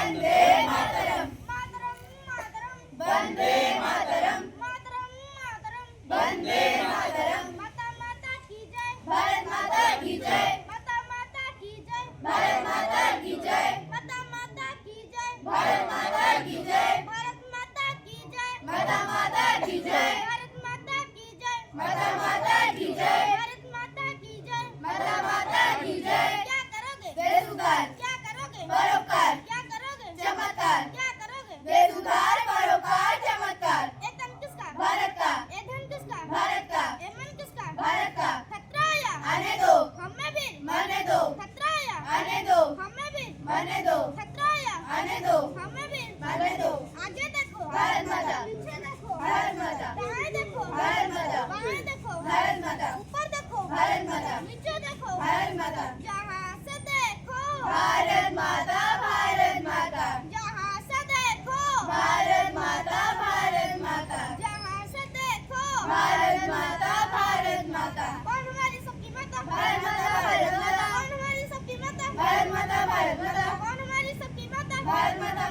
वंदे मातरम मातरम मातरम वंदे मातरम मातरम मातरम वंदे मातरम माता माता की जय भारत माता की जय माता माता की जय भारत माता की जय माता माता की जय भारत माता की जय भारत माता की जय माता माता की जय भारत माता की जय माता माता की जय भारत माता की जय माता माता की जय क्या करोगे बेसुधार क्या करोगे परोपकार क्या करोगे चमत्कार क्या करोगे बेसुधार परोपकार चमत्कार ये तन किसका भारत का ये धन किसका भारत का ये मन किसका भारत का खतराया आने दो हमें भी मरने दो खतराया आने दो हमें भी मरने दो खतराया आने दो हमें भी मरने दो आगे देखो भारत माता पीछे देखो भारत माता दाएं देखो भारत माता बाएं देखो भारत माता ऊपर देखो भारत माता नीचे देखो भारत माता जहाँ से देखो भारत माता भारत माता जहाँ से देखो भारत माता भारत माता जहाँ से देखो भारत माता भारत माता कौन हमारी सबकी माता भारत माता भारत माता कौन हमारी सबकी माता भारत माता भारत माता कौन हमारी सबकी माता भारत माता